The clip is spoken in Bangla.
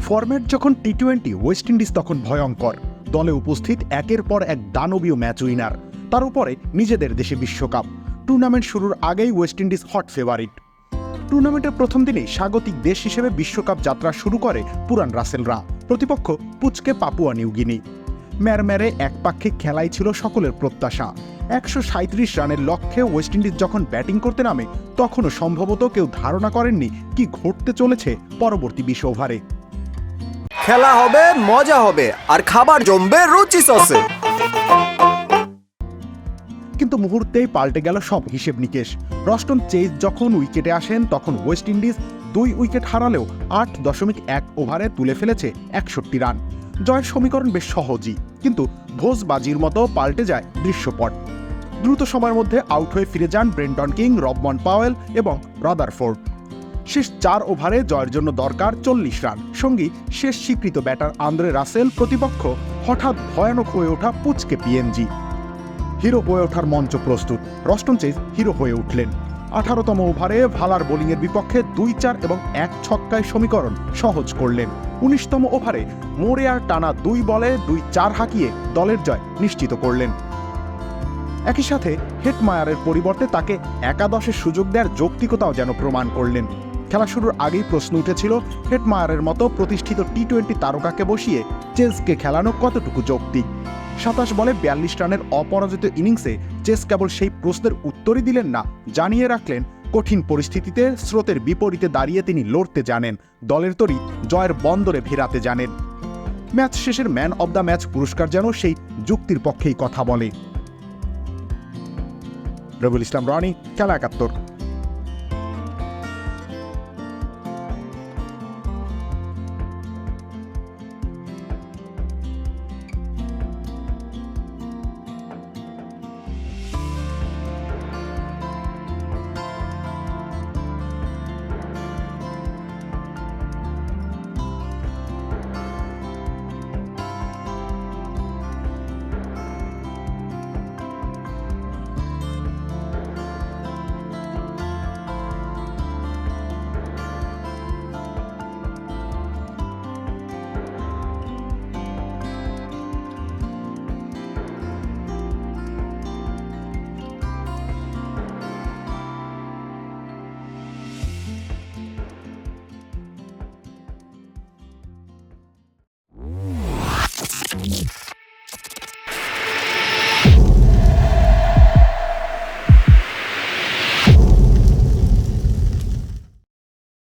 ফরম্যাট যখন টি-20, ওয়েস্ট ইন্ডিজ তখন ভয়ঙ্কর। দলে উপস্থিত একের পর এক দানবীয় ম্যাচ উইনার, তার উপরে নিজেদের দেশে বিশ্বকাপ। টুর্নামেন্ট শুরুর আগেই ওয়েস্ট ইন্ডিজ হট ফেভারিট। টুর্নামেন্টের প্রথম দিনেই স্বাগতিক দেশ হিসেবে বিশ্বকাপ যাত্রা শুরু করে পুরান রাসেলরা। প্রতিপক্ষ পুচকে পাপুয়া নিউগিনি। ম্যারম্যারে একপাক্ষিক খেলাই ছিল সকলের প্রত্যাশা। 137 রানের লক্ষ্যে ওয়েস্ট ইন্ডিজ যখন ব্যাটিং করতে নামে, তখনও সম্ভবত কেউ ধারণা করেননি কি ঘটতে চলেছে পরবর্তী 20 ওভারে। খেলা হবে, মজা হবে, আর খাবার জমবে রুচি সসে। কিন্তু মুহূর্তেই পাল্টে গেল সব হিসেব নিকেশ। রস্টন চেজ যখন উইকেটে আসেন, তখন ওয়েস্ট ইন্ডিজ 2 উইকেট হারালেও 8.1 ওভারে তুলে ফেলেছে 61 রান। জয়ের সমীকরণ বেশ সহজই, কিন্তু ভোজবাজির মতো পাল্টে যায় দৃশ্যপট। দ্রুত সময়ের মধ্যে আউট হয়ে ফিরে যান ব্রেন্টন কিং, রবমন পাওয়েল এবং রাদারফোর্ড। শেষ 4 ওভারে জয়ের জন্য দরকার 40 রান। সঙ্গী শেষ স্বীকৃত ব্যাটার আন্দ্রে রাসেল। প্রতিপক্ষ হঠাৎ ভয়ানক হয়ে ওঠা পুচকে পিএনজি। হিরো হয়ে ওঠার মঞ্চ প্রস্তুত। রস্টন চেজ হিরো হয়ে উঠলেন। 18তম ওভারে ভালার বোলিংয়ের বিপক্ষে 2-4 এবং 1 ছক্কায় সমীকরণ সহজ করলেন। 19তম ওভারে মোরেয়ার টানা 2 বলে 2-4 হাঁকিয়ে দলের জয় নিশ্চিত করলেন। একই সাথে হেটমায়ারের পরিবর্তে তাকে একাদশের সুযোগ দেওয়ার যৌক্তিকতাও যেন প্রমাণ করলেন। খেলা শুরুর আগেই প্রশ্ন উঠেছিল, হেটমায়ারের মতো প্রতিষ্ঠিত টি-20 তারকাকে বসিয়ে চেজকে খেলানো কতটুকু যৌক্তিক। 27 বলে 42 রানের অপরাজিত ইনিংসে চেজ কেবল সেই প্রশ্নের উত্তরই দিলেন না, জানিয়ে রাখলেন কঠিন পরিস্থিতিতে স্রোতের বিপরীতে দাঁড়িয়ে তিনি লড়তে জানেন, দলের তরি জয়ের বন্দরে ফেরাতে জানেন। ম্যাচ শেষের ম্যান অব দ্য ম্যাচ পুরস্কার যেন সেই যুক্তির পক্ষেই কথা বলে। রবিউল ইসলাম রনি, খেলা 71।